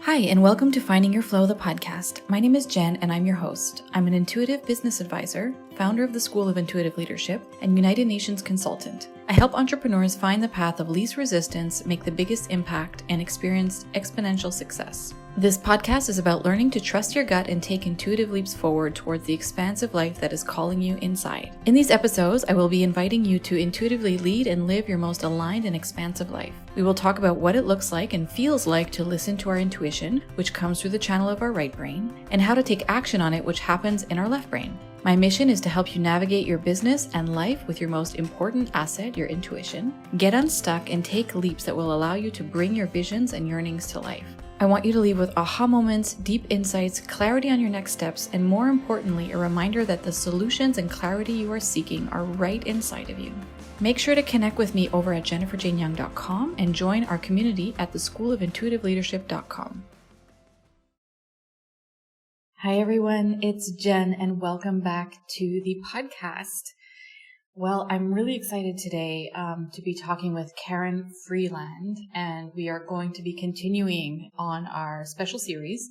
Hi, and welcome to Finding Your Flow, the podcast. My name is Jen, and I'm your host. I'm an intuitive business advisor, founder of the School of Intuitive Leadership, and United Nations consultant. I help entrepreneurs find the path of least resistance, make the biggest impact, and experience exponential success. This podcast is about learning to trust your gut and take intuitive leaps forward towards the expansive life that is calling you inside. In these episodes, I will be inviting you to intuitively lead and live your most aligned and expansive life. We will talk about what it looks like and feels like to listen to our intuition, which comes through the channel of our right brain, and how to take action on it, which happens in our left brain. My mission is to help you navigate your business and life with your most important asset, your intuition, get unstuck, and take leaps that will allow you to bring your visions and yearnings to life. I want you to leave with aha moments, deep insights, clarity on your next steps, and more importantly, a reminder that the solutions and clarity you are seeking are right inside of you. Make sure to connect with me over at jenniferjaneyoung.com and join our community at theschoolofintuitiveleadership.com. Hi everyone, it's Jen and welcome back to the podcast. Well, I'm really excited today to be talking with Karin Freeland, and we are going to be continuing on our special series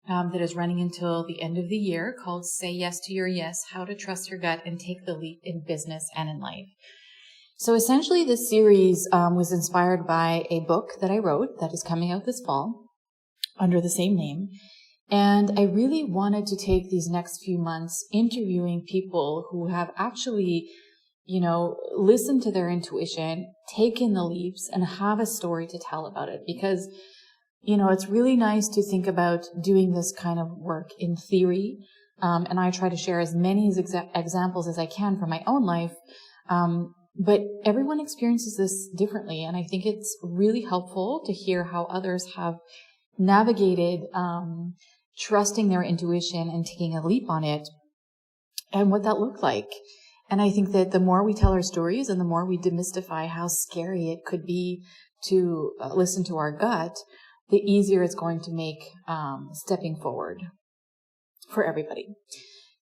that is running until the end of the year called Say Yes to Your Yes, How to Trust Your Gut and Take the Leap in Business and in Life. So essentially this series was inspired by a book that I wrote that is coming out this fall under the same name. And I really wanted to take these next few months interviewing people who have actually, listened to their intuition, taken the leaps, and have a story to tell about it. Because, it's really nice to think about doing this kind of work in theory. And I try to share as many examples as I can from my own life. But everyone experiences this differently. And I think it's really helpful to hear how others have navigated, trusting their intuition and taking a leap on it and what that looked like. And I think that the more we tell our stories and the more we demystify how scary it could be to listen to our gut, the easier it's going to make stepping forward for everybody.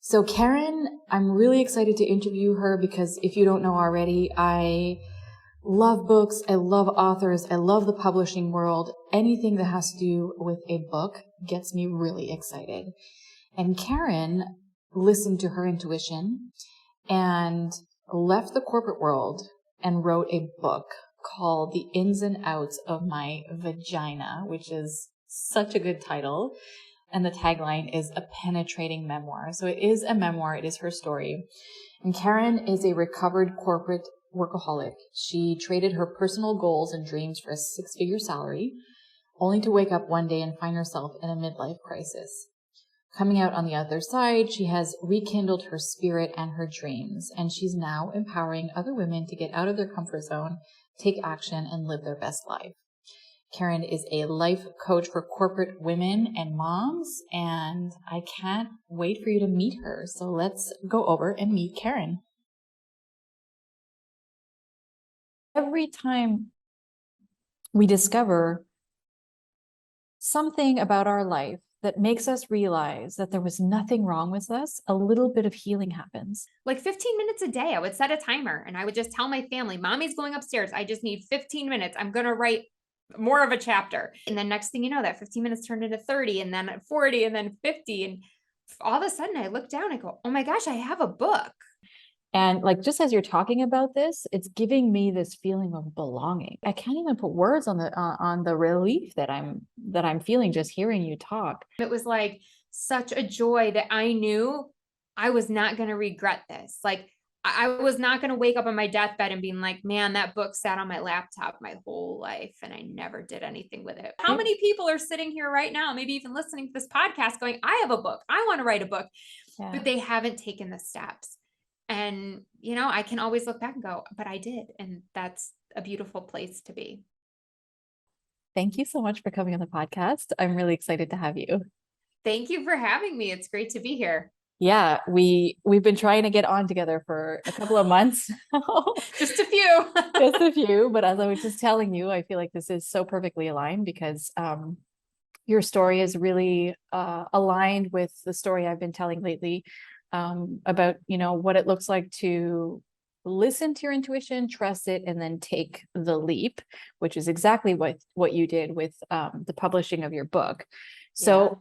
So Karin, I'm really excited to interview her because if you don't know already, I love books. I love authors. I love the publishing world. Anything that has to do with a book gets me really excited. And Karin listened to her intuition and left the corporate world and wrote a book called The Ins and Outs of My Vagina, which is such a good title. And the tagline is a penetrating memoir. So it is a memoir. It is her story. And Karin is a recovered corporate workaholic. She traded her personal goals and dreams for a six-figure salary, only to wake up one day and find herself in a midlife crisis. Coming out on the other side, she has rekindled her spirit and her dreams, and she's now empowering other women to get out of their comfort zone, take action, and live their best life. Karin is a life coach for corporate women and moms, and I can't wait for you to meet her. So let's go over and meet Karin. Every time we discover something about our life that makes us realize that there was nothing wrong with us, a little bit of healing happens. Like 15 minutes a day, I would set a timer and I would just tell my family, Mommy's going upstairs. I just need 15 minutes. I'm going to write more of a chapter. And then next thing you know, that 15 minutes turned into 30 and then 40 and then 50. And all of a sudden I look down, I go, oh my gosh, I have a book. And just as you're talking about this, it's giving me this feeling of belonging. I can't even put words on the relief that I'm feeling just hearing you talk. It was like such a joy that I knew I was not going to regret this. Like I was not going to wake up on my deathbed and being like, man, that book sat on my laptop my whole life and I never did anything with it. How many people are sitting here right now, maybe even listening to this podcast going, I have a book. I want to write a book, but they haven't taken the steps. And, I can always look back and go, but I did. And that's a beautiful place to be. Thank you so much for coming on the podcast. I'm really excited to have you. Thank you for having me. It's great to be here. Yeah, we've been trying to get on together for a couple of months. Just a few. Just a few. But as I was just telling you, I feel like this is so perfectly aligned because your story is really aligned with the story I've been telling lately about, what it looks like to listen to your intuition, trust it, and then take the leap, which is exactly what you did with the publishing of your book. So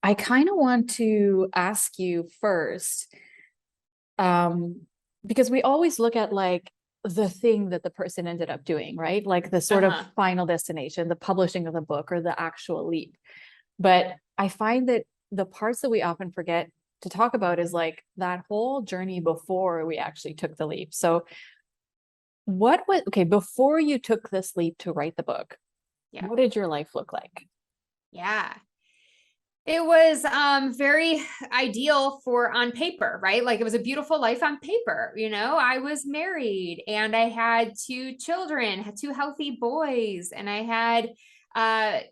I kind of want to ask you first, because we always look at like the thing that the person ended up doing, right? Like the sort of final destination, the publishing of the book or the actual leap. But I find that the parts that we often forget to talk about is like that whole journey before we actually took the leap. So before you took this leap to write the book, what did your life look like? Yeah. It was very ideal for on paper, right? Like it was a beautiful life on paper. I was married and I had 2 children, had 2 healthy boys, and I had a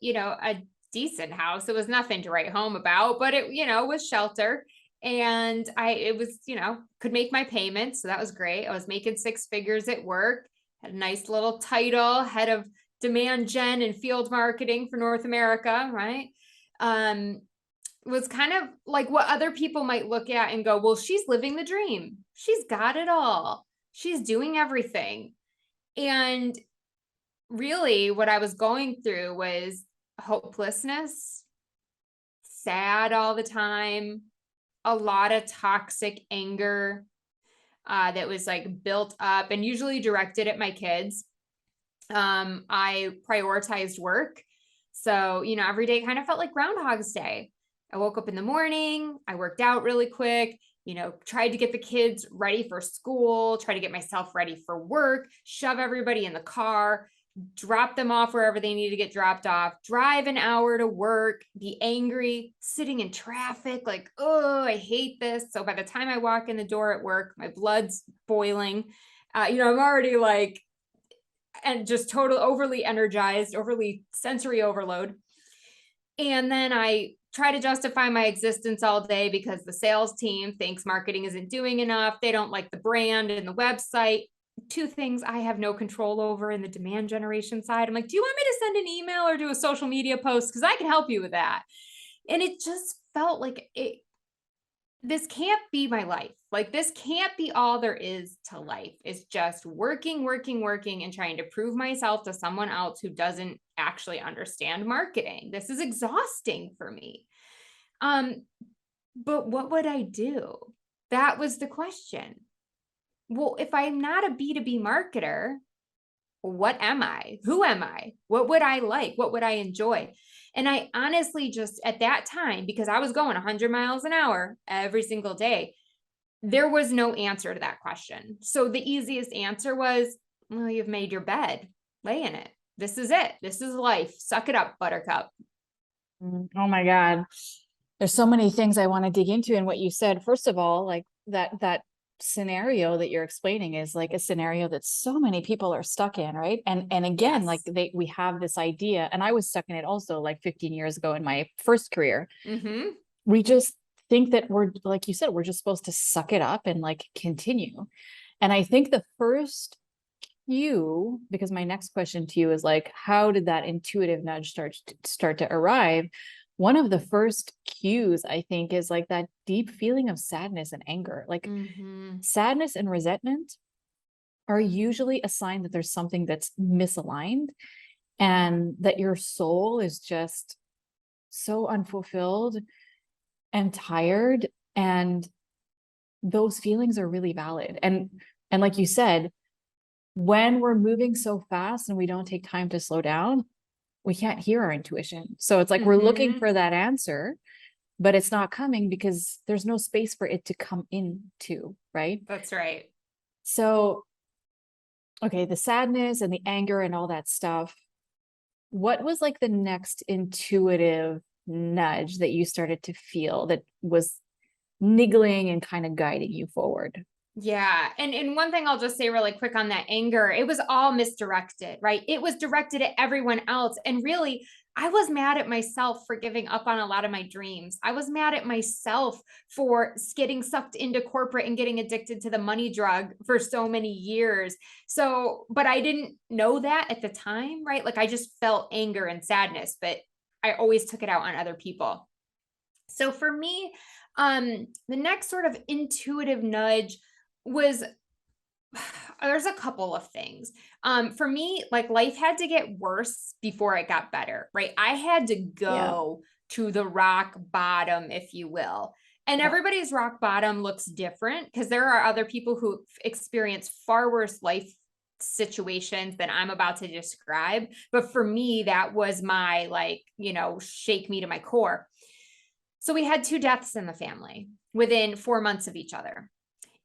decent house. It was nothing to write home about, but it was shelter. And could make my payments. So that was great. I was making 6 figures at work, had a nice little title, head of demand gen and field marketing for North America, right? Was kind of like what other people might look at and go, well, she's living the dream. She's got it all. She's doing everything. And really what I was going through was hopelessness, sad all the time, a lot of toxic anger that was like built up and usually directed at my kids. I prioritized work. So, every day kind of felt like Groundhog's Day. I woke up in the morning, I worked out really quick, tried to get the kids ready for school, try to get myself ready for work, shove everybody in the car, drop them off wherever they need to get dropped off, drive an hour to work, be angry, sitting in traffic, like, oh, I hate this. So by the time I walk in the door at work, my blood's boiling. I'm already like, and just total overly energized, overly sensory overload. And then I try to justify my existence all day because the sales team thinks marketing isn't doing enough. They don't like the brand and the website. 2 things I have no control over in the demand generation side. I'm like, do you want me to send an email or do a social media post? Because I can help you with that. And it just felt like this can't be my life. Like this can't be all there is to life. It's just working, and trying to prove myself to someone else who doesn't actually understand marketing. This is exhausting for me. But what would I do? That was the question. Well, if I'm not a B2B marketer, what am I? Who am I? What would I like? What would I enjoy? And I honestly just at that time, because I was going 100 miles an hour every single day, there was no answer to that question. So the easiest answer was, well, you've made your bed, lay in it. This is it. This is life. Suck it up, buttercup. Oh my God. There's so many things I want to dig into in what you said. First of all, like that scenario that you're explaining is like a scenario that so many people are stuck in, right? And again, like we have this idea, and I was stuck in it also like 15 years ago in my first career. We just think that we're, like you said, we're just supposed to suck it up and like continue. And I think the first cue, because my next question to you is like, how did that intuitive nudge start to arrive? One of the first cues, I think, is like that deep feeling of sadness and anger. Like sadness and resentment are usually a sign that there's something that's misaligned and that your soul is just so unfulfilled and tired. And those feelings are really valid. And like you said, when we're moving so fast and we don't take time to slow down, we can't hear our intuition. So it's like we're looking for that answer, but it's not coming because there's no space for it to come into, right? That's right. So, okay, the sadness and the anger and all that stuff. What was like the next intuitive nudge that you started to feel that was niggling and kind of guiding you forward? Yeah. And one thing I'll just say really quick on that anger, it was all misdirected, right? It was directed at everyone else. And really, I was mad at myself for giving up on a lot of my dreams. I was mad at myself for getting sucked into corporate and getting addicted to the money drug for so many years. So, but I didn't know that at the time, right? Like I just felt anger and sadness, but I always took it out on other people. So for me, the next sort of intuitive nudge was There's a couple of things. For me, like life had to get worse before it got better, right? I had to Yeah. go to the rock bottom, if you will. And Yeah. everybody's rock bottom looks different because there are other people who experience far worse life situations than I'm about to describe. But for me, that was my like, shake me to my core. So we had two deaths in the family within 4 months of each other.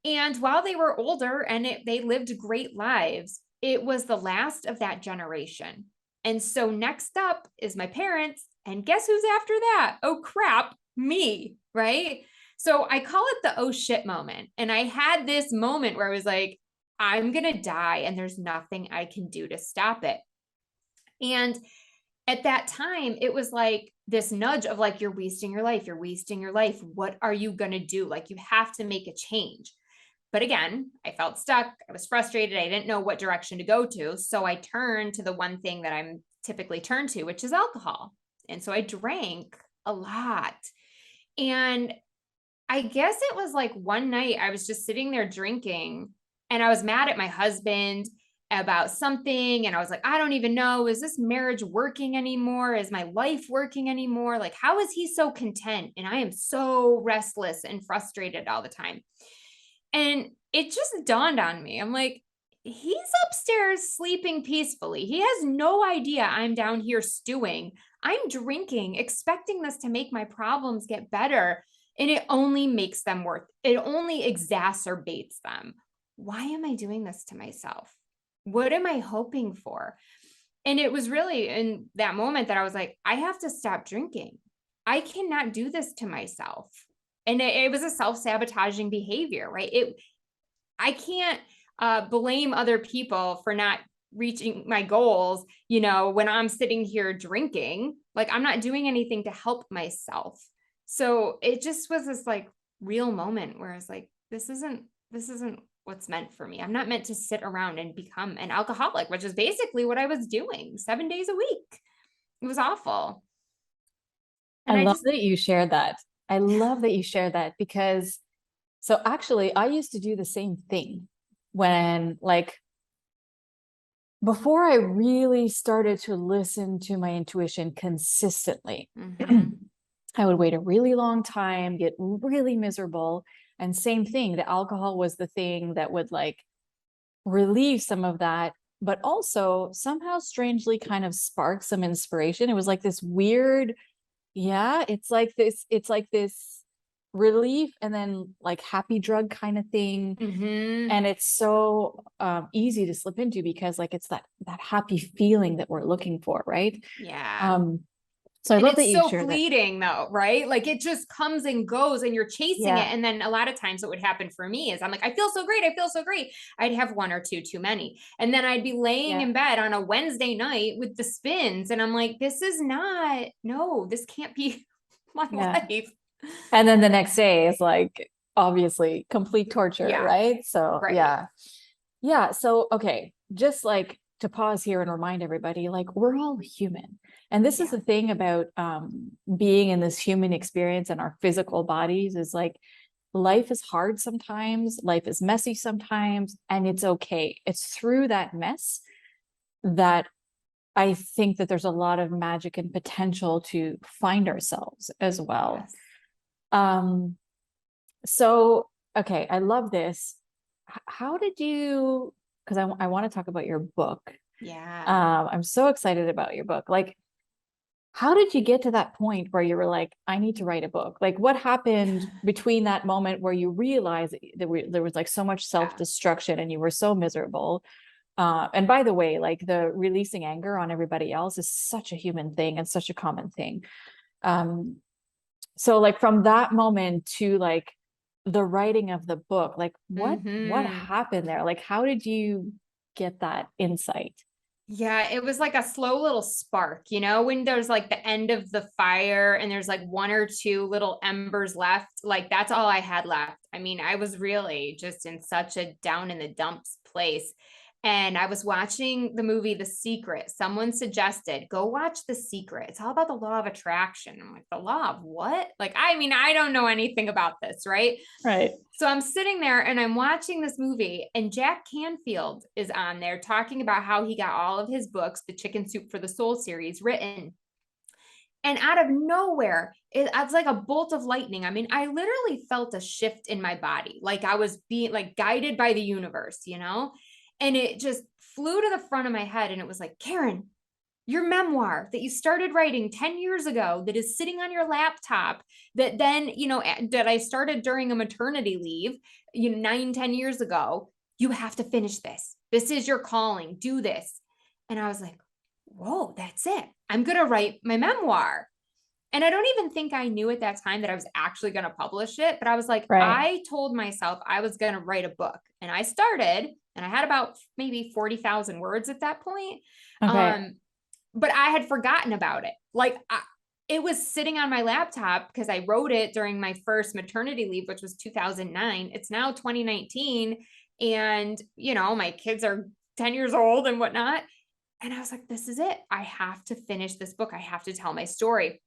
And while they were older and they lived great lives, it was the last of that generation. And so next up is my parents. And guess who's after that? Oh, crap, me, right? So I call it the oh shit moment. And I had this moment where I was like, I'm going to die and there's nothing I can do to stop it. And at that time, it was like this nudge of like, you're wasting your life. You're wasting your life. What are you going to do? Like, you have to make a change. But again, I felt stuck. I was frustrated. I didn't know what direction to go to. So I turned to the one thing that I'm typically turned to, which is alcohol. And so I drank a lot. And I guess it was like one night I was just sitting there drinking and I was mad at my husband about something. And I was like, I don't even know. Is this marriage working anymore? Is my life working anymore? Like, how is he so content? And I am so restless and frustrated all the time. And it just dawned on me. I'm like, he's upstairs sleeping peacefully. He has no idea I'm down here stewing. I'm drinking, expecting this to make my problems get better. And it only makes them worse. It only exacerbates them. Why am I doing this to myself? What am I hoping for? And it was really in that moment that I was like, I have to stop drinking. I cannot do this to myself. And it was a self-sabotaging behavior, right? I can't blame other people for not reaching my goals, when I'm sitting here drinking. Like, I'm not doing anything to help myself. So it just was this like real moment where I was like, this isn't what's meant for me. I'm not meant to sit around and become an alcoholic, which is basically what I was doing 7 days a week. It was awful. I And I love just, that you shared that. I love that you shared that because so actually I used to do the same thing when like before I really started to listen to my intuition consistently. mhm. I would wait a really long time, get really miserable. And same thing, the alcohol was the thing that would like relieve some of that, but also somehow strangely kind of spark some inspiration. It was like this weird, yeah, it's like this relief and then like happy drug kind of thing. Mhm. And it's so easy to slip into because like it's that happy feeling that we're looking for, right? Yeah. Um, so I And love it's that you so share that. fleeting though, right? Like it just comes and goes and you're chasing it. Yeah, And then a lot of times what would happen for me is I'm like, I feel so great. I feel so great. I'd have one or two too many. And then I'd be laying yeah, in bed on a Wednesday night with the spins. And I'm like, this is not, no, this can't be my yeah. life. And then the next day is like obviously complete torture, Yeah. right? So Right. yeah. Yeah. So okay, just like to pause here and remind everybody, like we're all human. And this is Yeah. the thing about being in this human experience and our physical bodies is like life is hard sometimes, life is messy sometimes, and it's okay. It's through that mess that I think that there's a lot of magic and potential to find ourselves as well. Yes. Um, so, okay, I love this. How did you, because I want to talk about your book. Yeah. I'm so excited about your book. Like, how did you get to that point where you were like, I need to write a book? Like, what happened between that moment where you realized that there was like so much Yeah. self-destruction and you were so miserable? And by the way, like the releasing anger on everybody else is such a human thing and such a common thing. Um, so like from that moment to like the writing of the book, like what Mm-hmm. happened there? Like how did you get that insight? Yeah, it was like a slow little spark, when there's like the end of the fire and there's like one or two little embers left, like that's all I had left. I mean, I was really just in such a down in the dumps place. And I was watching the movie The Secret. Someone suggested, go watch The Secret. It's all about the law of attraction. I'm like, the law of what? Like, I mean, I don't know anything about this, right? Right. So I'm sitting there and I'm watching this movie, and Jack Canfield is on there talking about how he got all of his books, the Chicken Soup for the Soul series, written. And out of nowhere, it's like a bolt of lightning. I mean, I literally felt a shift in my body, like I was being like guided by the universe, you know? And it just flew to the front of my head. And it was like, Karin, your memoir that you started writing 10 years ago, that is sitting on your laptop, that then, you know, that I started during a maternity leave, 9, 10 years ago, you have to finish this. This is your calling. Do this. And I was like, whoa, that's it. I'm going to write my memoir. And I don't even think I knew at that time that I was actually going to publish it. But I was like, Right. I told myself I was going to write a book. And I started, and I had about maybe 40,000 words at that point. Okay. But I had forgotten about it. Like it was sitting on my laptop because I wrote it during my first maternity leave, which was 2009. It's now 2019. And, you know, my kids are 10 years old and whatnot. And I was like, this is it. I have to finish this book. I have to tell my story.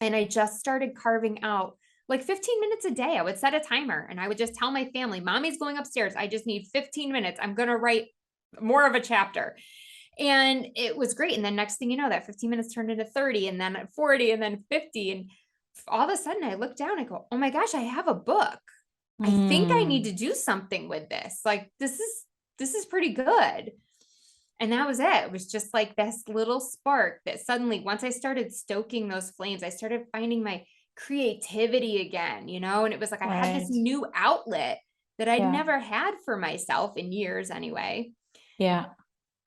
And I just started carving out like 15 minutes a day. I would set a timer and I would just tell my family, mommy's going upstairs. I just need 15 minutes. I'm going to write more of a chapter. And it was great. And then next thing you know, that 15 minutes turned into 30 and then 40 and then 50. And all of a sudden I look down, I go, oh my gosh, I have a book. I think I need to do something with this. Like, this is pretty good. And that was it. It was just like this little spark that suddenly, once I started stoking those flames, I started finding my creativity again, you know, and it was like, I had this new outlet that I'd never had for myself in years anyway. Yeah.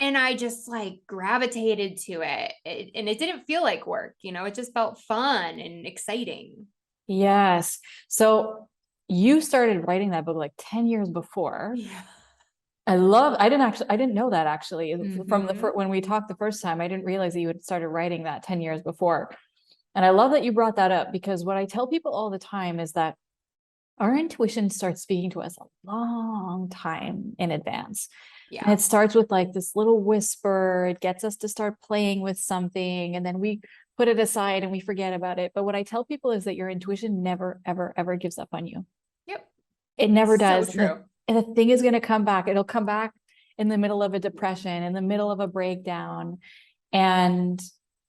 And I just like gravitated to it. And it didn't feel like work, you know, it just felt fun and exciting. Yes. So you started writing that book like 10 years before. Yeah. I didn't know that actually from Mhm. when we talked the first time. I didn't realize that you had started writing that 10 years before. And I love that you brought that up, because what I tell people all the time is that our intuition starts speaking to us a long time in advance. And Yeah. it starts with like this little whisper. It gets us to start playing with something, and then we put it aside and we forget about it. But what I tell people is that your intuition never, ever, ever gives up on you. Yep. It never So does. true. And the thing is going to come back. It'll come back in the middle of a depression, in the middle of a breakdown. And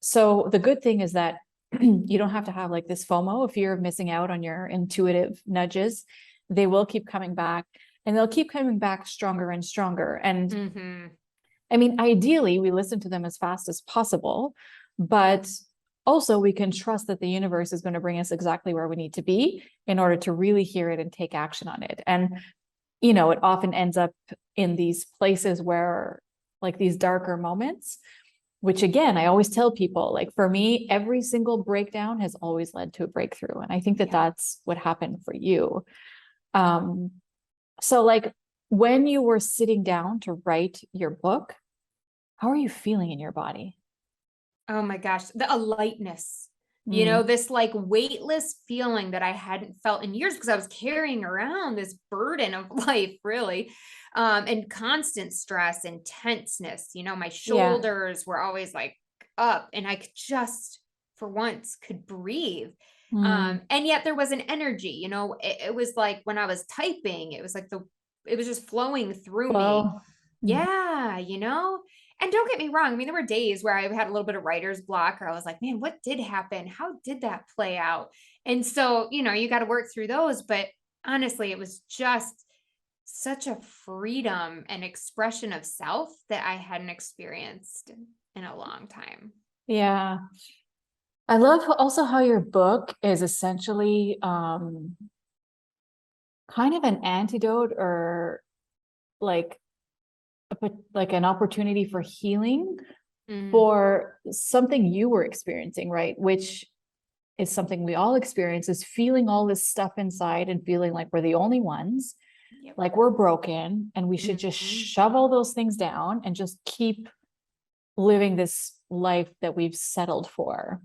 so the good thing is that you don't have to have like this FOMO, a fear of missing out on your intuitive nudges. They will keep coming back, and they'll keep coming back stronger and stronger. And I mean, ideally, we listen to them as fast as possible, but also we can trust that the universe is going to bring us exactly where we need to be in order to really hear it and take action on it. And, you know, it often ends up in these places where, like, these darker moments, which again, I always tell people, like, for me, every single breakdown has always led to a breakthrough. And I think that that's what happened for you. So like, when you were sitting down to write your book, how are you feeling in your body? Oh my gosh, a lightness, you know, this like weightless feeling that I hadn't felt in years because I was carrying around this burden of life, really, and constant stress and tenseness. You know, my shoulders were always like up, and I could just, for once, could breathe. And yet there was an energy, you know, it was like when I was typing, it was like it was just flowing through me. Yeah, you know, and don't get me wrong. I mean, there were days where I had a little bit of writer's block, or I was like, man, what did happen? How did that play out? And so, you know, you got to work through those. But honestly, it was just such a freedom and expression of self that I hadn't experienced in a long time. Yeah. I love also how your book is essentially kind of an antidote, or like like an opportunity for healing for something you were experiencing, right? Which is something we all experience, is feeling all this stuff inside and feeling like we're the only ones, like we're broken, and we should just shove all those things down and just keep living this life that we've settled for.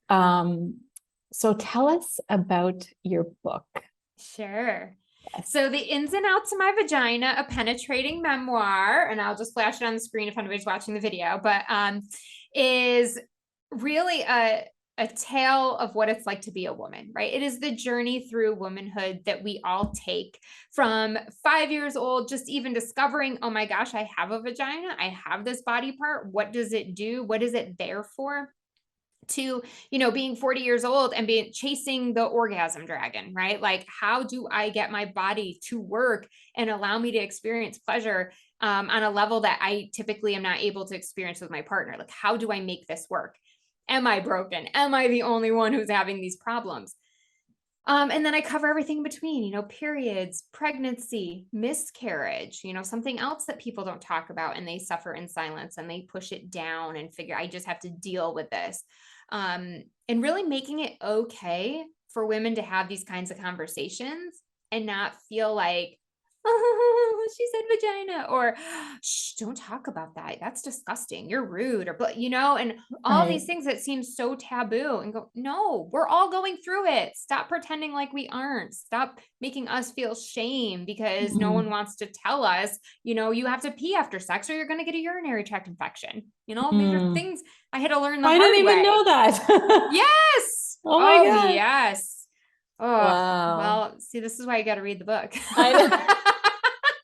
So tell us about your book. Sure. So the ins and outs of my vagina, a penetrating memoir, and I'll just flash it on the screen if anybody's watching the video, but is really a tale of what it's like to be a woman, right? It is the journey through womanhood that we all take from 5 years old, just even discovering, oh my gosh, I have a vagina, I have this body part. What does it do? What is it there for? To being 40 years old and being chasing the orgasm dragon, right? Like, how do I get my body to work and allow me to experience pleasure on a level that I typically am not able to experience with my partner? Like, how do I make this work? Am I broken? Am I the only one who's having these problems? And then I cover everything between, periods, pregnancy, miscarriage, something else that people don't talk about and they suffer in silence and they push it down and figure, I just have to deal with this. And really making it okay for women to have these kinds of conversations and not feel like, oh, she said vagina, or shh, don't talk about that. That's disgusting. You're rude, or and all these things that seem so taboo. And go, no, we're all going through it. Stop pretending like we aren't. Stop making us feel shame because no one wants to tell us, you have to pee after sex or you're going to get a urinary tract infection. These are things I had to learn the hard way. I didn't even know that. Yes. Oh my God. Yes. Oh, wow. Well, see, this is why you got to read the book.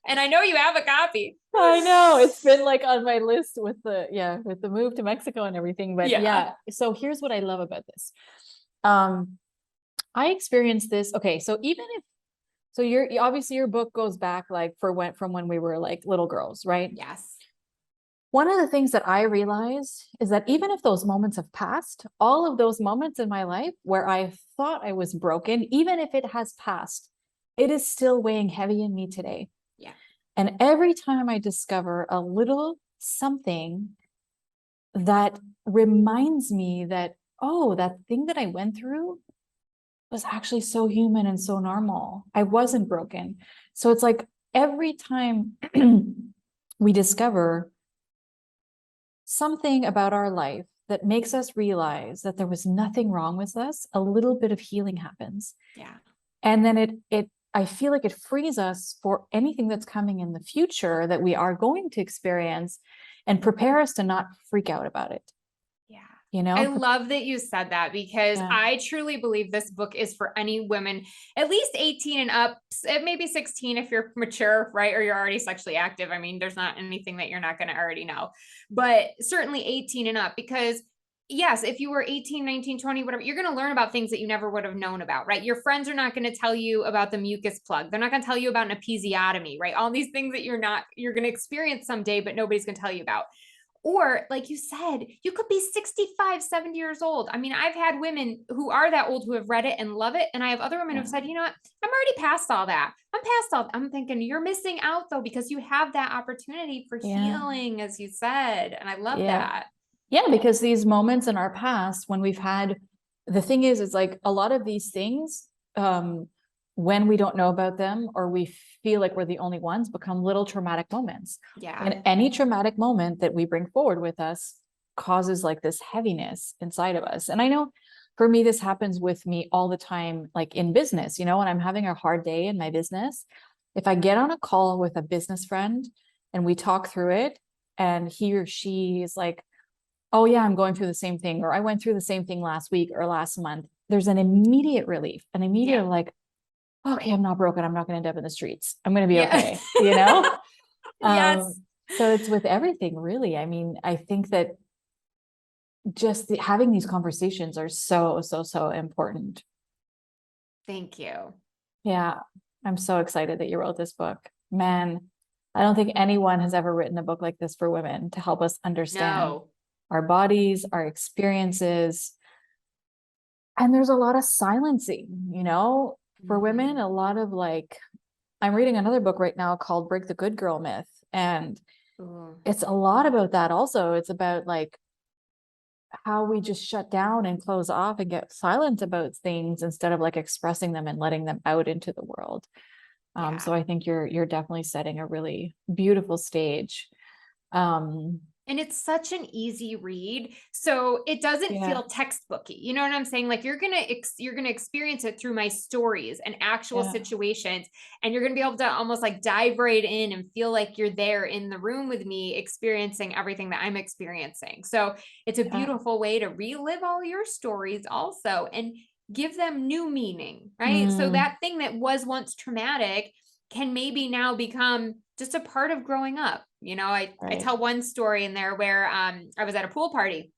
And I know you have a copy. I know, it's been like on my list with the move to Mexico and everything. But yeah. So here's what I love about this. I experienced this. Okay. So obviously your book goes back like from when we were like little girls, right? Yes. One of the things that I realized is that even if those moments have passed, all of those moments in my life where I thought I was broken, even if it has passed, it is still weighing heavy in me today. Yeah. And every time I discover a little something that reminds me that, oh, that thing that I went through was actually so human and so normal. I wasn't broken. So it's like every time we discover something about our life that makes us realize that there was nothing wrong with us, a little bit of healing happens. Yeah. And then I feel like it frees us for anything that's coming in the future that we are going to experience and prepare us to not freak out about it. Yeah. I love that you said that because I truly believe this book is for any women, at least 18 and up, maybe 16 if you're mature, right? Or you're already sexually active. I mean, there's not anything that you're not going to already know, but certainly 18 and up, because yes, if you were 18, 19, 20, whatever, you're going to learn about things that you never would have known about, right? Your friends are not going to tell you about the mucus plug. They're not going to tell you about an episiotomy, right? All these things that you're going to experience someday, but nobody's going to tell you about. Or like you said, you could be 65, 70 years old. I mean, I've had women who are that old who have read it and love it. And I have other women who've said, you know what, I'm already past all that. I'm thinking you're missing out though, because you have that opportunity for healing, as you said. And I love that. Yeah, because these moments in our past when we've had, the thing is, it's like a lot of these things, when we don't know about them or we feel like we're the only ones, become little traumatic moments. Yeah. And any traumatic moment that we bring forward with us causes like this heaviness inside of us. And I know for me, this happens with me all the time, like in business, when I'm having a hard day in my business, if I get on a call with a business friend and we talk through it and he or she is like, oh yeah, I'm going through the same thing, or I went through the same thing last week or last month, there's an immediate relief, an immediate like, okay, I'm not broken. I'm not going to end up in the streets. I'm going to be okay. Yes. So it's with everything, really. I mean, I think that just having these conversations are so, so, so important. Thank you. Yeah. I'm so excited that you wrote this book, man. I don't think anyone has ever written a book like this for women to help us understand our bodies, our experiences. And there's a lot of silencing, for women, a lot of like, I'm reading another book right now called Break the Good Girl Myth. And it's a lot about that also. It's about like how we just shut down and close off and get silent about things instead of like expressing them and letting them out into the world. So I think you're definitely setting a really beautiful stage. And it's such an easy read. So it doesn't Yeah. feel textbooky. You know what I'm saying? Like you're going to experience it through my stories and actual Yeah. situations. And you're going to be able to almost like dive right in and feel like you're there in the room with me, experiencing everything that I'm experiencing. So it's a Yeah. beautiful way to relive all your stories also and give them new meaning, right? So Mm, that thing that was once traumatic can maybe now become just a part of growing up. I right. tell one story in there where I was at a pool party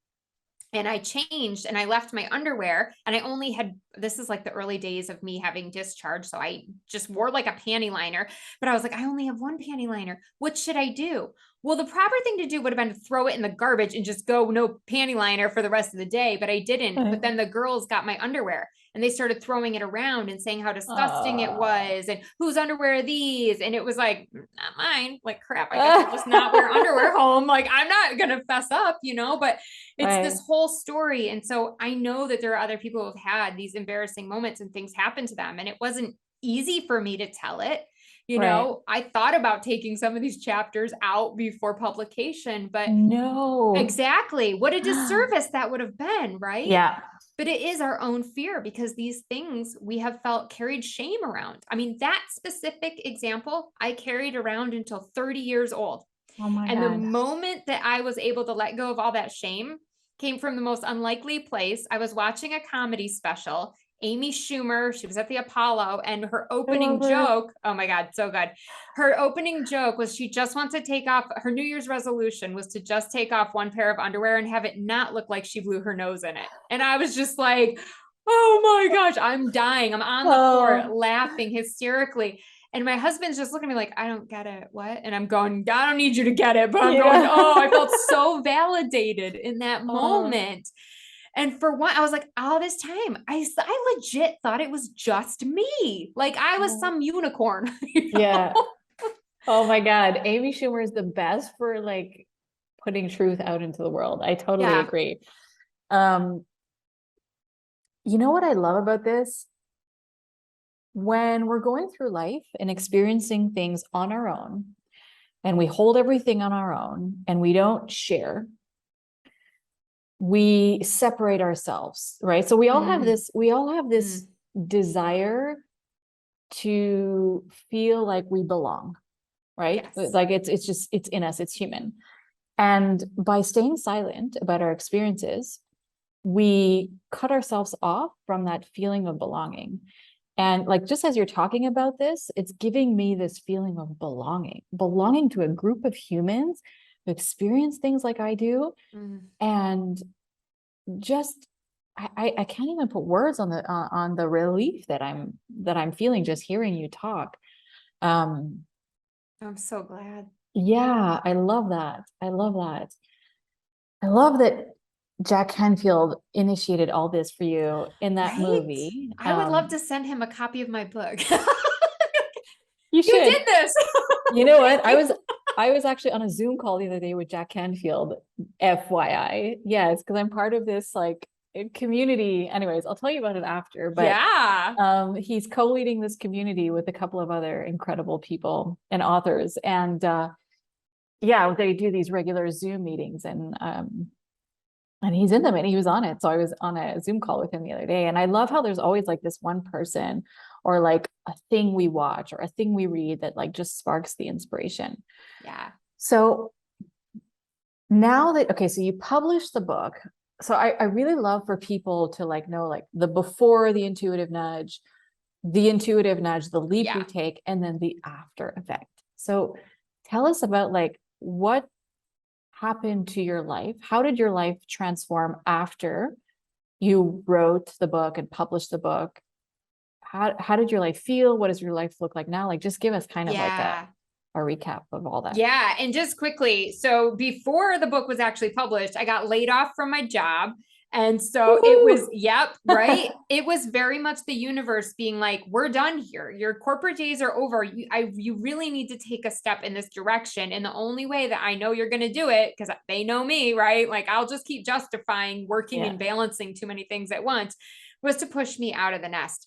and I changed and I left my underwear and I only had, this is like the early days of me having discharge. So I just wore like a panty liner, but I was like, I only have one panty liner. What should I do? Well, the proper thing to do would have been to throw it in the garbage and just go no panty liner for the rest of the day. But I didn't. But then the girls got my underwear and they started throwing it around and saying how disgusting it Oh. was and whose underwear are these? And it was like, not mine. Like, crap, I guess I'll just not wear underwear home. Like, I'm not going to fess up, but it's Right. this whole story. And so I know that there are other people who have had these embarrassing moments and things happen to them. And it wasn't easy for me to tell it. Right. I thought about taking some of these chapters out before publication, but No. exactly what a disservice that would have been, right? Yeah. But it is our own fear because these things we have felt carried shame around. I mean, that specific example I carried around until 30 years old. Oh my And the God. moment that I was able to let go of all that shame came from the most unlikely place. I was watching a comedy special. Amy Schumer, she was at the Apollo, and her I love opening her. joke, oh my God, so good. Her opening joke was she just wants to take off, her New Year's resolution was to just take off one pair of underwear and have it not look like she blew her nose in it. And I was just like, oh my gosh, I'm dying. I'm on the floor Oh, laughing hysterically. And my husband's just looking at me like, I don't get it. What? And I'm going, I don't need you to get it. But I'm going, yeah. oh, I felt so validated in that Oh, moment. And for one, I was like, all this time, I legit thought it was just me. Like I was oh. some unicorn. Yeah. Oh my God. Amy Schumer is the best for like putting truth out into the world. I totally Yeah. agree. Um, you know what I love about this? When we're going through life and experiencing things on our own, and we hold everything on our own and we don't share, we separate ourselves, right? So Mm, we all have this mm, desire to feel like we belong, right? yes. Like it's just it's in us, it's human. And by staying silent about our experiences, we cut ourselves off from that feeling of belonging. And like just as you're talking about this, it's giving me this feeling of belonging to a group of humans who experience things like I do. Mm. And just I can't even put words on the relief that I'm feeling just hearing you talk. Um, I'm so glad. yeah, I love that. I love that. I love that Jack Canfield initiated all this for you in that Right? movie. I would love to send him a copy of my book. You You should. did this. You know what? Thank you. I was actually on a Zoom call the other day with Jack Canfield, FYI. Yes, because I'm part of this like community. Anyways, I'll tell you about it after. But Yeah. he's co-leading this community with a couple of other incredible people and authors. And yeah, they do these regular Zoom meetings and he's in them and he was on it. So I was on a Zoom call with him the other day. And I love how there's always like this one person or like a thing we watch or a thing we read that like just sparks the inspiration. Yeah. So now that, okay, so you published the book. So I really love for people to like know like the before the intuitive nudge, the leap we Yeah. take, and then the after effect. So tell us about like what happened to your life? How did your life transform after you wrote the book and published the book? How did your life feel? What does your life look like now? Like just give us kind of like Yeah. a recap of all that. Yeah. And just quickly, so before the book was actually published, I got laid off from my job. And so it was, Woohoo! yep, right. It was very much the universe being like, we're done here. Your corporate days are over. You really need to take a step in this direction. And the only way that I know you're going to do it, because they know me, right? Like I'll just keep justifying working Yeah. and balancing too many things at once, was to push me out of the nest.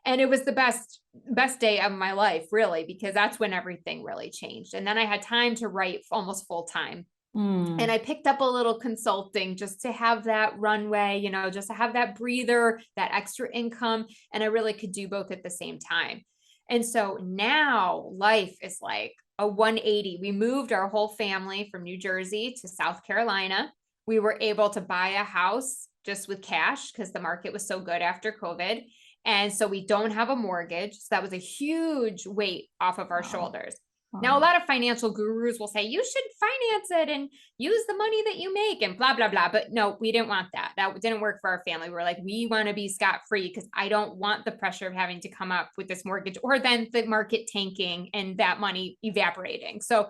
And it was the best day of my life, really, because that's when everything really changed. And then I had time to write almost full time. And I picked up a little consulting just to have that runway, just to have that breather, that extra income. And I really could do both at the same time. And so now life is like a 180. We moved our whole family from New Jersey to South Carolina. We were able to buy a house just with cash because the market was so good after COVID. And so we don't have a mortgage. So that was a huge weight off of our shoulders. Now, a lot of financial gurus will say you should finance it and use the money that you make and blah, blah, blah. But no, we didn't want that. That didn't work for our family. We were like, we want to be scot-free because I don't want the pressure of having to come up with this mortgage or then the market tanking and that money evaporating. So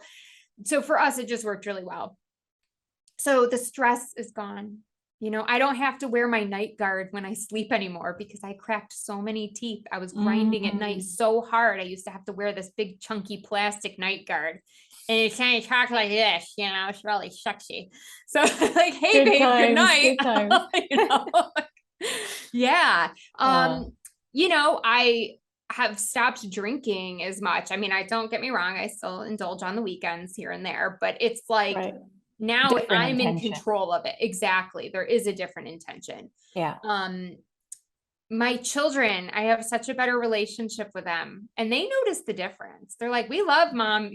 for us, it just worked really well. So the stress is gone. I don't have to wear my night guard when I sleep anymore because I cracked so many teeth. I was grinding at night so hard. I used to have to wear this big chunky plastic night guard. And it kind of talk like this, it's really sexy. So like, hey, Good babe, times, good night. good times. Yeah. I have stopped drinking as much. I mean, don't get me wrong. I still indulge on the weekends here and there, but it's like, Right. now Different I'm intention. in control of it. Exactly. There is a different intention. Yeah. My children, I have such a better relationship with them and they notice the difference. They're like, we love mom,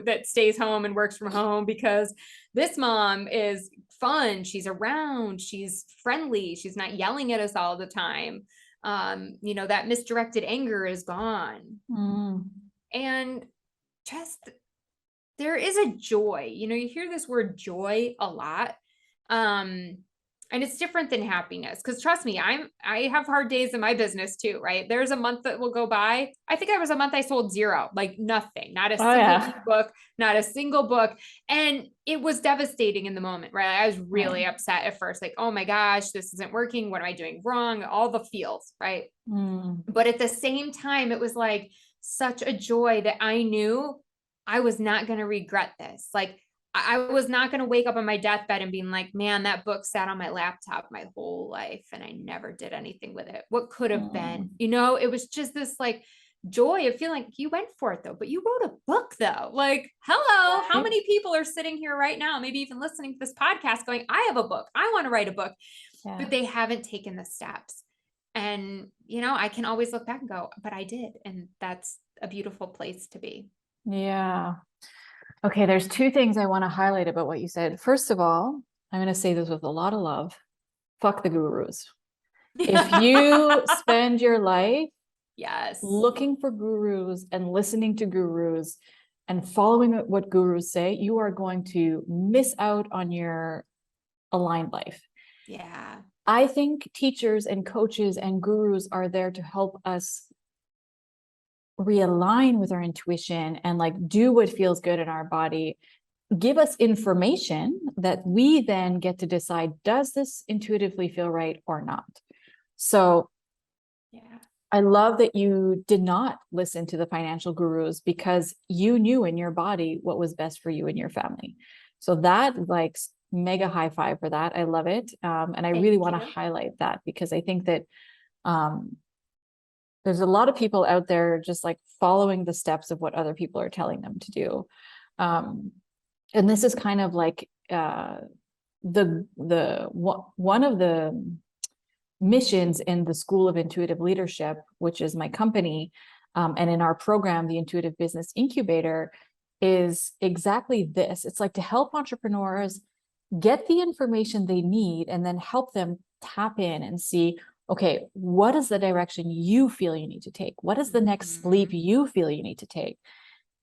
that stays home and works from home because this mom is fun. She's around, she's friendly. She's not yelling at us all the time. That misdirected anger is gone. And just, there is a joy, you hear this word joy a lot. And it's different than happiness. Cause trust me, I have hard days in my business too, right? There's a month that will go by. I think I was a month I sold zero, like nothing, not a single book, not a single book. And it was devastating in the moment, right? I was really upset at first, like, oh my gosh, this isn't working. What am I doing wrong? All the feels, right? But at the same time, it was like such a joy that I knew I was not going to regret this. Like I was not going to wake up on my deathbed and being like, man, that book sat on my laptop my whole life and I never did anything with it. What could have been, it was just this like joy of feeling like you went for it though, but you wrote a book though. Like, hello, how many people are sitting here right now, maybe even listening to this podcast going, I have a book. I want to write a book, but they haven't taken the steps. And, I can always look back and go, but I did. And that's a beautiful place to be. Yeah. Okay. There's two things I want to highlight about what you said. First of all, I'm going to say this with a lot of love. Fuck the gurus. If you spend your life looking for gurus and listening to gurus and following what gurus say, you are going to miss out on your aligned life. Yeah. I think teachers and coaches and gurus are there to help us realign with our intuition and like do what feels good in our body, give us information that we then get to decide, does this intuitively feel right or not? So I love that you did not listen to the financial gurus because you knew in your body what was best for you and your family. So that like mega high five for that. I love it. And I really want to highlight that because I think that there's a lot of people out there just like following the steps of what other people are telling them to do. And this is kind of like one of the missions in the School of Intuitive Leadership, which is my company, and in our program, the Intuitive Business Incubator, is exactly this. It's like to help entrepreneurs get the information they need and then help them tap in and see, okay, what is the direction you feel you need to take? What is the next leap you feel you need to take?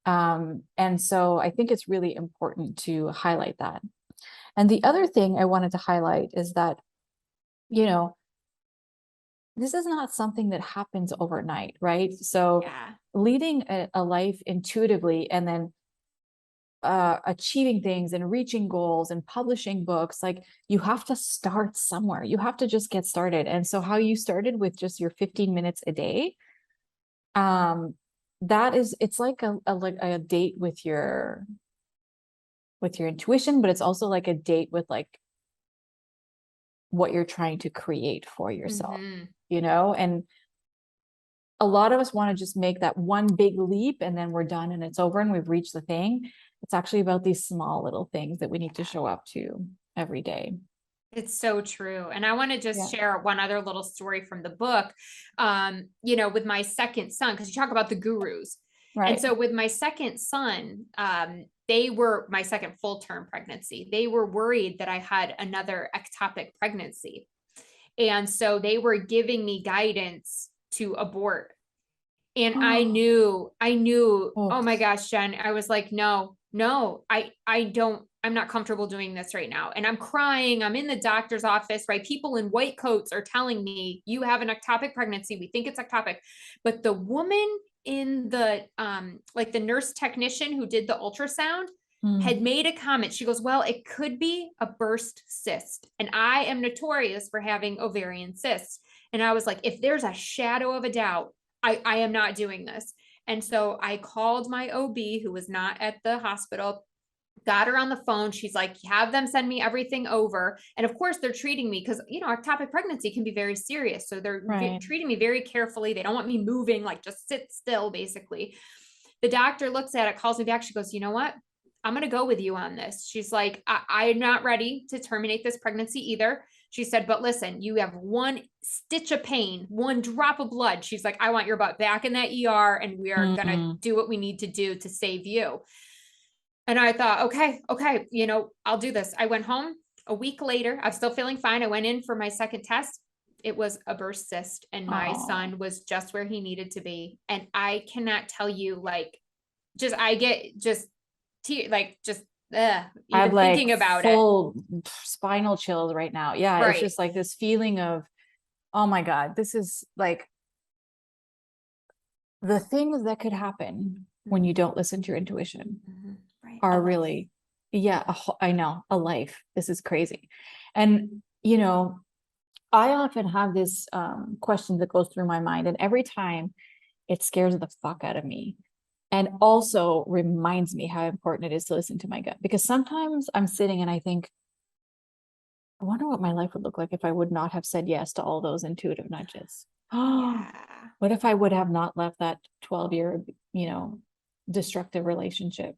And so I think it's really important to highlight that. And the other thing I wanted to highlight is that, this is not something that happens overnight, right? So leading a life intuitively and then achieving things and reaching goals and publishing books, like you have to start somewhere. You have to just get started. And so how you started with just your 15 minutes a day, it's like a date with your intuition, but it's also like a date with like what you're trying to create for yourself, and a lot of us want to just make that one big leap and then we're done and it's over and we've reached the thing. It's actually about these small little things that we need to show up to every day. It's so true. And I want to just Yeah. share one other little story from the book, with my second son, because you talk about the gurus. And Right. so with my second son, they were my second full-term pregnancy. They were worried that I had another ectopic pregnancy. And so they were giving me guidance to abort. And I knew, oh my gosh, Jen, I was like, no, I'm not comfortable doing this right now. And I'm crying. I'm in the doctor's office, right? People in white coats are telling me you have an ectopic pregnancy. We think it's ectopic. But the woman in the, like the nurse technician who did the ultrasound had made a comment. She goes, well, it could be a burst cyst. And I am notorious for having ovarian cysts. And I was like, if there's a shadow of a doubt, I am not doing this. And so I called my OB who was not at the hospital, got her on the phone. She's like, have them send me everything over. And of course they're treating me because, ectopic pregnancy can be very serious. So they're treating me very carefully. They don't want me moving, like just sit still, basically. The doctor looks at it, calls me back. She goes, you know what? I'm going to go with you on this. She's like, I'm not ready to terminate this pregnancy either. She said, but listen, you have one stitch of pain, one drop of blood. She's like, I want your butt back in that ER and we are going to do what we need to do to save you. And I thought, okay, I'll do this. I went home a week later. I'm still feeling fine. I went in for my second test. It was a burst cyst and my son was just where he needed to be. And I cannot tell you, I get just even thinking about it. Full spinal chills right now. Yeah. Right. It's just like this feeling of, oh my God, this is like the things that could happen when you don't listen to your intuition are really, I know, a life. This is crazy. And, I often have this question that goes through my mind, and every time it scares the fuck out of me. And also reminds me how important it is to listen to my gut, because sometimes I'm sitting and I think, I wonder what my life would look like if I would not have said yes to all those intuitive nudges. What if I would have not left that 12-year, destructive relationship?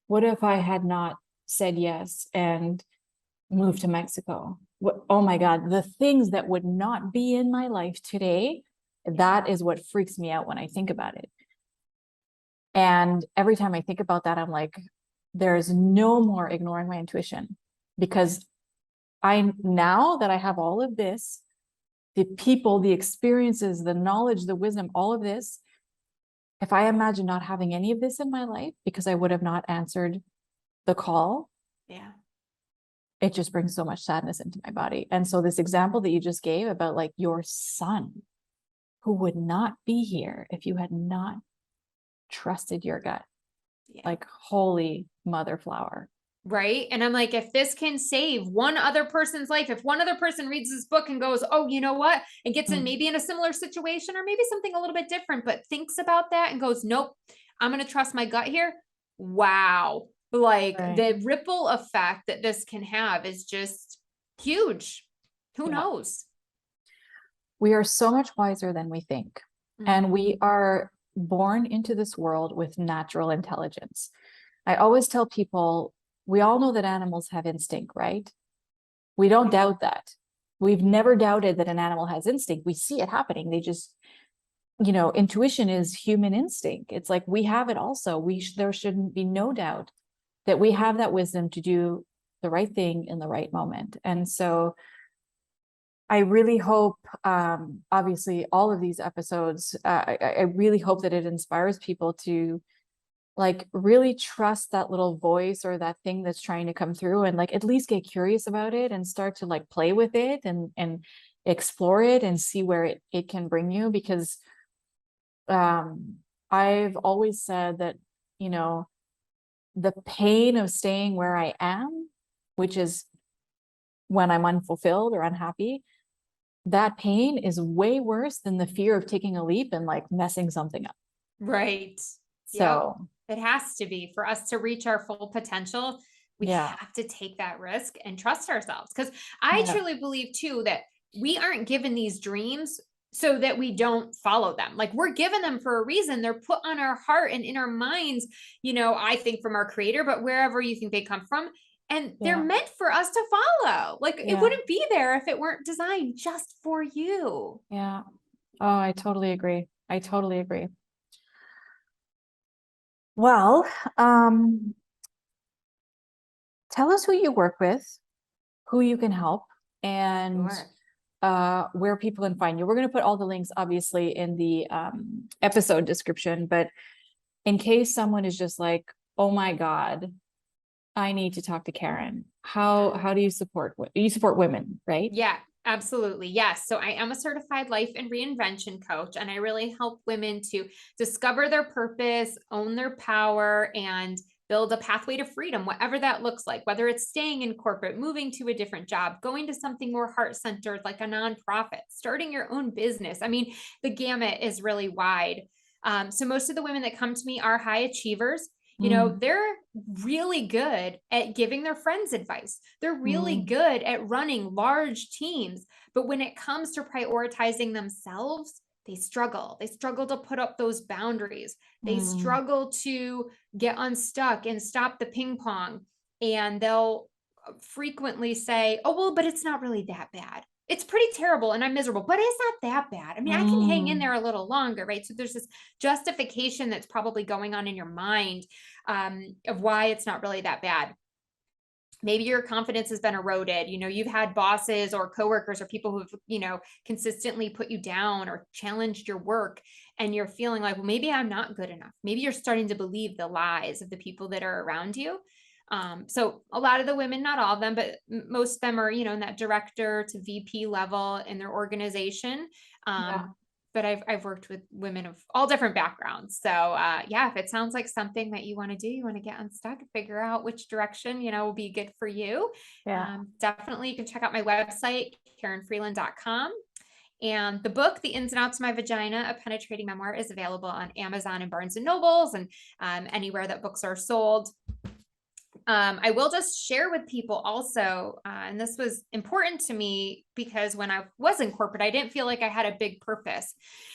What if I had not said yes and moved to Mexico? Oh my God, the things that would not be in my life today, that is what freaks me out when I think about it. And every time I think about that, I'm like, there's no more ignoring my intuition, because now that I have all of this, the people, the experiences, the knowledge, the wisdom, all of this, if I imagine not having any of this in my life because I would have not answered the call, it just brings so much sadness into my body. And so this example that you just gave about like your son who would not be here if you had not trusted your gut, like holy mother flower. Right. And I'm like, if this can save one other person's life, if one other person reads this book and goes, oh, you know what, and gets in maybe in a similar situation or maybe something a little bit different, but thinks about that and goes, nope, I'm going to trust my gut here. Wow. Like the ripple effect that this can have is just huge. Who knows? We are so much wiser than we think. And we are born into this world with natural intelligence. I always tell people, we all know that animals have instinct, right? We don't doubt that. We've never doubted that an animal has instinct. We see it happening. They just, intuition is human instinct. It's like we have it also. There shouldn't be no doubt that we have that wisdom to do the right thing in the right moment. And so I really hope, obviously, all of these episodes, I really hope that it inspires people to like really trust that little voice or that thing that's trying to come through, and like at least get curious about it and start to like play with it and explore it and see where it can bring you. Because I've always said that, the pain of staying where I am, which is when I'm unfulfilled or unhappy, that pain is way worse than the fear of taking a leap and like messing something up. Right. So it has to be, for us to reach our full potential. We have to take that risk and trust ourselves. Because I truly believe too that we aren't given these dreams so that we don't follow them. Like, we're given them for a reason. They're put on our heart and in our minds, I think from our creator, but wherever you think they come from. And they're meant for us to follow. Like, it wouldn't be there if it weren't designed just for you. Yeah. Oh, I totally agree. I totally agree. Well, tell us who you work with, who you can help, and where people can find you. We're going to put all the links, obviously, in the episode description, but in case someone is just like, oh my God, I need to talk to Karin. How do you support women, right? Yeah, absolutely. Yes. So I am a certified life and reinvention coach, and I really help women to discover their purpose, own their power, and build a pathway to freedom, whatever that looks like, whether it's staying in corporate, moving to a different job, going to something more heart-centered like a nonprofit, starting your own business. I mean, the gamut is really wide. So most of the women that come to me are high achievers. They're really good at giving their friends advice. They're really good at running large teams. But when it comes to prioritizing themselves, they struggle. They struggle to put up those boundaries. They struggle to get unstuck and stop the ping pong. And they'll frequently say, oh, well, but it's not really that bad. It's pretty terrible and I'm miserable, but it's not that bad. I mean, I can hang in there a little longer, right? So there's this justification that's probably going on in your mind of why it's not really that bad. Maybe your confidence has been eroded. You've had bosses or coworkers or people who've, consistently put you down or challenged your work, and you're feeling like, well, maybe I'm not good enough. Maybe you're starting to believe the lies of the people that are around you. So a lot of the women, not all of them, but most of them are, in that director to VP level in their organization. But I've worked with women of all different backgrounds. So if it sounds like something that you want to do, you want to get unstuck, figure out which direction, will be good for you. Definitely you can check out my website, KarinFreeland.com. And the book, The Ins and Outs of My Vagina, A Penetrating Memoir, is available on Amazon and Barnes and Nobles and anywhere that books are sold. I will just share with people also, and this was important to me because when I was in corporate, I didn't feel like I had a big purpose.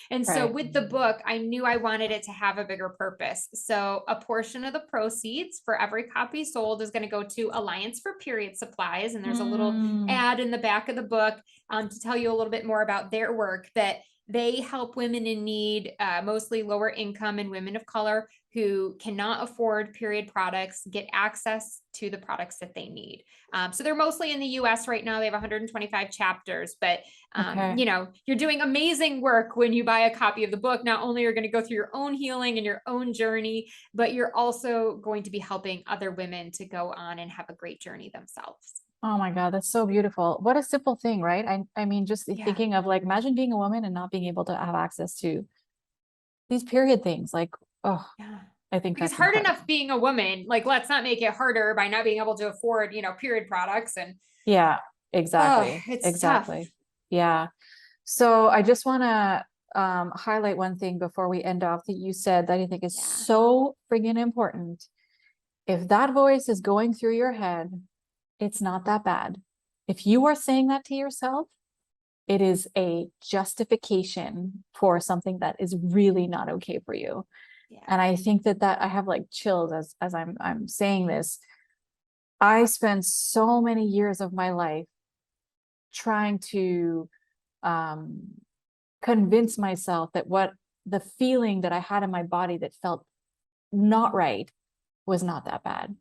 And so with the book, I knew I wanted it to have a bigger purpose. So a portion of the proceeds for every copy sold is going to go to Alliance for Period Supplies. And there's a little ad in the back of the book to tell you a little bit more about their work, that they help women in need, mostly lower income and women of color who cannot afford period products, get access to the products that they need. So they're mostly in the US right now. They have 125 chapters, but you're doing amazing work when you buy a copy of the book. Not only are you going to go through your own healing and your own journey, but you're also going to be helping other women to go on and have a great journey themselves. Oh my God, that's so beautiful. What a simple thing, right? I mean, just thinking of like, imagine being a woman and not being able to have access to these period things. Like, I think it's hard enough being a woman. Like, let's not make it harder by not being able to afford, period products. And exactly. It's exactly. tough. Yeah. So I just want to highlight one thing before we end off that you said that I think is so friggin' important. If that voice is going through your head, it's not that bad. If you are saying that to yourself, it is a justification for something that is really not okay for you. And I think that I have like chills as I'm saying this. I spent so many years of my life trying to convince myself that what the feeling that I had in my body that felt not right was not that bad.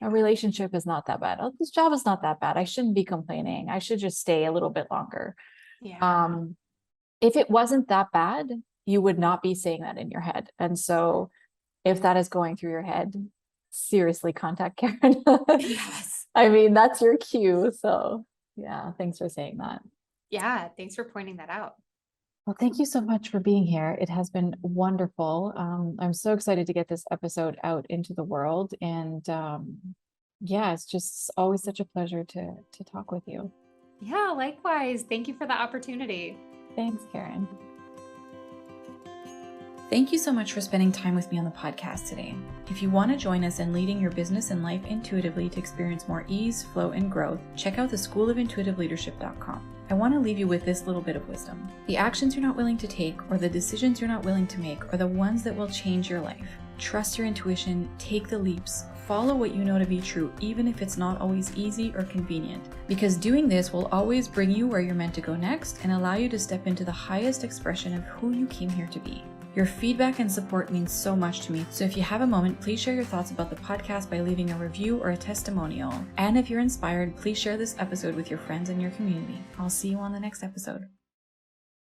A relationship is not that bad. Oh, this job is not that bad. I shouldn't be complaining. I should just stay a little bit longer. If it wasn't that bad, you would not be saying that in your head. And so if that is going through your head, seriously contact Karin. Yes. I mean, that's your cue. So yeah, thanks for saying that. Yeah, thanks for pointing that out. Well, thank you so much for being here. It has been wonderful. I'm so excited to get this episode out into the world. And it's just always such a pleasure to talk with you. Yeah, likewise. Thank you for the opportunity. Thanks, Karin. Thank you so much for spending time with me on the podcast today. If you want to join us in leading your business and life intuitively to experience more ease, flow, and growth, check out theschoolofintuitiveleadership.com. I want to leave you with this little bit of wisdom. The actions you're not willing to take or the decisions you're not willing to make are the ones that will change your life. Trust your intuition, take the leaps, follow what you know to be true, even if it's not always easy or convenient. Because doing this will always bring you where you're meant to go next and allow you to step into the highest expression of who you came here to be. Your feedback and support means so much to me, so if you have a moment, please share your thoughts about the podcast by leaving a review or a testimonial. And if you're inspired, please share this episode with your friends and your community. I'll see you on the next episode.